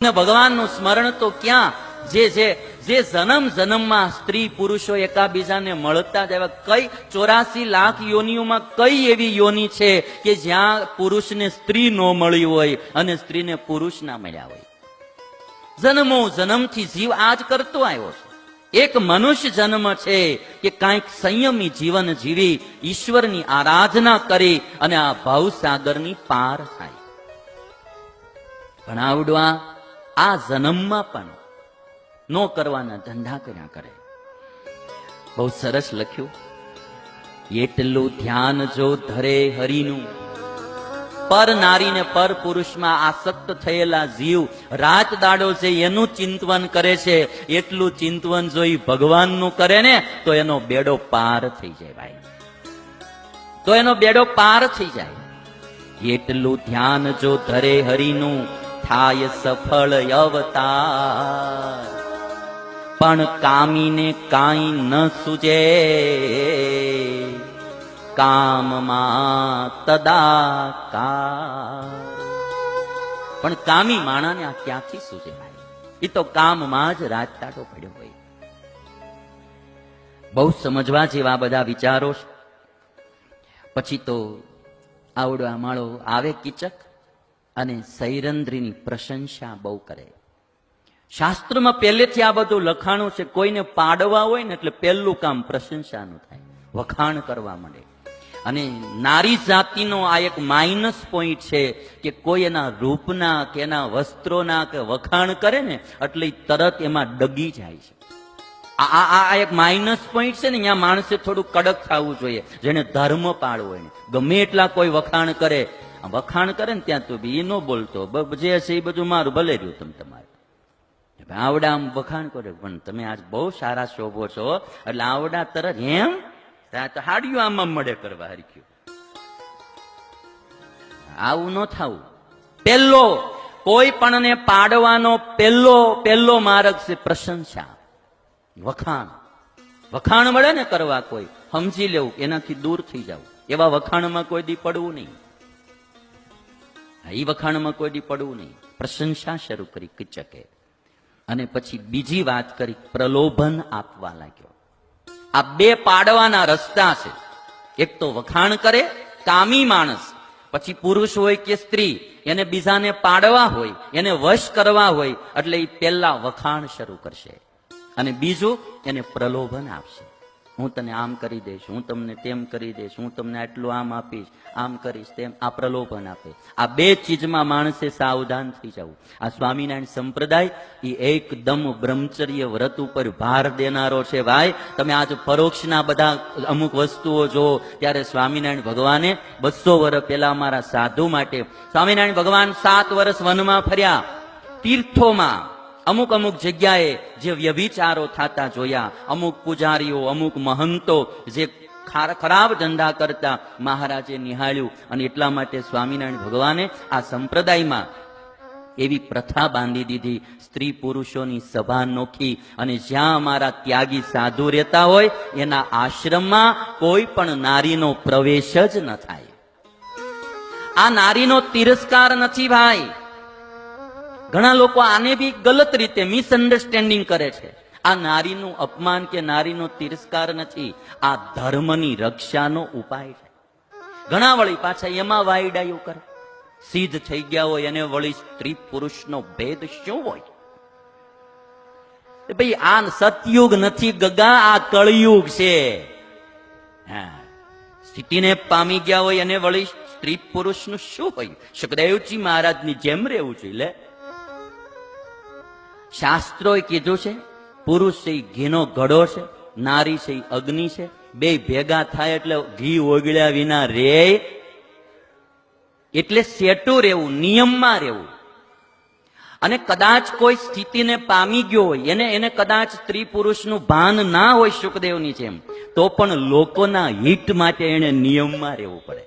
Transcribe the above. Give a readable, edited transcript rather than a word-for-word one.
ને ભગવાનનું સ્મરણ તો ક્યાં, જે જન્મ જન્મમાં સ્ત્રી પુરુષો એકાબીજાને મળતા જ આવ્યા. કઈ 84 લાખ યોનિઓમાં કઈ એવી યોનિ છે કે જ્યાં પુરુષને સ્ત્રી ન મળી હોય અને સ્ત્રીને પુરુષ ના મળ્યા હોય? જન્મો જન્મથી જીવ આજ કરતો આવ્યો છે. એક મનુષ્ય જન્મ છે કે કાંઈક સંયમી જીવન જીવી ઈશ્વરની આરાધના કરી અને આ ભવસાગરની પાર થાય. ભણાવડવા આ જન્મમાં પણ નો કરવાના ધંધા કર્યા કરે. બહુ સરસ લખ્યું. એટલું ધ્યાન જો ધરે હરિનું, પર નારીને પર પુરુષમાં આસક્ત થયેલા જીવ રાત દાડો છે એનું ચિંતવન કરે છે. એટલું ચિંતવન જો ઈ ભગવાનનું કરે ને તો એનો બેડો પાર થઈ જાય ભાઈ, તો એનો બેડો પાર થઈ જાય. એટલું ધ્યાન જો ધરે હરિનું, થાય સફળ અવતાર. પણ કામીને કાંઈ ન સૂજે, કામમાં તદાકાર. પણ કામી માણાને આ ક્યાંથી સૂજે ભાઈ? એ તો કામમાં જ રાજતાટો પડ્યો હોય. બહુ સમજવા જેવા બધા વિચારો. પછી તો આવડો અમાળો આવે કીચક અને સૈરંદ્રીની પ્રશંસા બહુ કરે. શાસ્ત્રમાં પહેલેથી આ બધું લખાણું છે. કોઈને પાડવા હોય ને એટલે પહેલું કામ પ્રશંસાનું થાય, વખાણ કરવા માંડે. અને નારી જાતિનો આ એક માઇનસ પોઈન્ટ છે કે કોઈ એના રૂપના કે એના વસ્ત્રોના કે વખાણ કરે ને એટલે તરત એમાં ડગી જાય છે. આ એક માઇનસ પોઈન્ટ છે ને. અહીંયા માણસે થોડું કડક થવું જોઈએ. જેને ધર્મ પાળવો હોય ને ગમે એટલા કોઈ વખાણ કરે ને ત્યાં તો બી એ ન બોલતો, જે છે એ બધું મારું ભલે રહ્યું. તમે તમારે આવડા આમ વખાણ કરે પણ તમે આજ બહુ સારા શોભો છો એટલે આવડા તરત એમ તો હાડિયું આમાં મળે કરવા હરખ્યું. આવું ન થવું. પેલો કોઈ પણ ને પાડવાનો પેલો માર્ગ છે પ્રશંસા, વખાણ. વખાણ મળે ને કરવા કોઈ સમજી લેવું, એનાથી દૂર થઈ જવું. એવા વખાણમાં કોઈ દી પડવું નહીં. એ વખાણમાં કોઈ દી પડવું નહીં. પ્રશંસા શરૂ કરી કિચકે. અને પછી બીજી વાત કરી, પ્રલોભન આપવા લાગ્યો. આ બે પાડવાના રસ્તા છે. એક તો વખાણ કરે કામી માણસ, પછી પુરુષ હોય કે સ્ત્રી એને બીજાને પાડવા હોય, એને વશ કરવા હોય એટલે એ પહેલા વખાણ શરૂ કરશે અને બીજું એને પ્રલોભન આપશે. હું તને આમ કરી દઈશ, હું તમને તેમ કરી દઈશ, હું તમને આટલું આમ આપીશ, આમ કરીશ, તેમ. આ પ્રલોભન આપે. આ બે ચીજમાં માણસે સાવધાન થઈ જવું. આ સ્વામિનારાયણ સંપ્રદાય એ એકદમ બ્રહ્મચર્ય વ્રત ઉપર ભાર દેનારો છે ભાઈ. તમે આજ પરોક્ષના બધા અમુક વસ્તુઓ જો ત્યારે સ્વામિનારાયણ ભગવાને 200 વર્ષ પહેલા અમારા સાધુ માટે સ્વામિનારાયણ ભગવાન 7 વર્ષ વનમાં ફર્યા, તીર્થોમાં અમુક જગ્યાએ જે વ્યભિચારો થતા જોયા. અમુક પૂજારીઓ, અમુક મહંતો જે ખરાબ ધંધા કરતા મહારાજે નિહાળ્યું અને એટલા માટે સ્વામિનારાયણ ભગવાને આ સંપ્રદાયમાં એવી પ્રથા બાંધી દીધી. સ્ત્રી પુરુષોની સભા નોખી અને જ્યાં અમારા ત્યાગી સાધુ રહેતા હોય એના આશ્રમમાં કોઈ પણ નારીનો પ્રવેશ જ ન થાય. આ નારીનો તિરસ્કાર નથી ભાઈ. ઘણા લોકો આને બી ગલત રીતે મિસઅન્ડરસ્ટેન્ડિંગ કરે છે. આ નારીનું અપમાન કે નારીનો તિરસ્કાર નથી, આ ધર્મની રક્ષાનો ઉપાય છે. ઘણા વળી પાછા એમાં વાયડાયું કરે. સિદ્ધ થઈ ગયા હોય એને વળી સ્ત્રી પુરુષનો ભેદ શું હોય? ભાઈ આ સતયુગ નથી ગગા, આ કળયુગ છે. સ્થિતિને પામી ગયા હોય એને વળી સ્ત્રી પુરુષનું શું હોય? સુખદેવજી મહારાજની જેમ રહેવું જોઈએ. લે, શાસ્ત્રોએ કીધું છે પુરુષ છે એ ઘીનો ઘડો છે, નારી છે એ અગ્નિ છે. બે ભેગા થાય એટલે ઘી ઓગળ્યા વિના રે. એટલે સેટું રહેવું, નિયમમાં રહેવું. અને કદાચ કોઈ સ્થિતિને પામી ગયો હોય એને કદાચ સ્ત્રી પુરુષનું ભાન ના હોય સુખદેવની જેમ, તો પણ લોકોના હિત માટે એને નિયમમાં રહેવું પડે.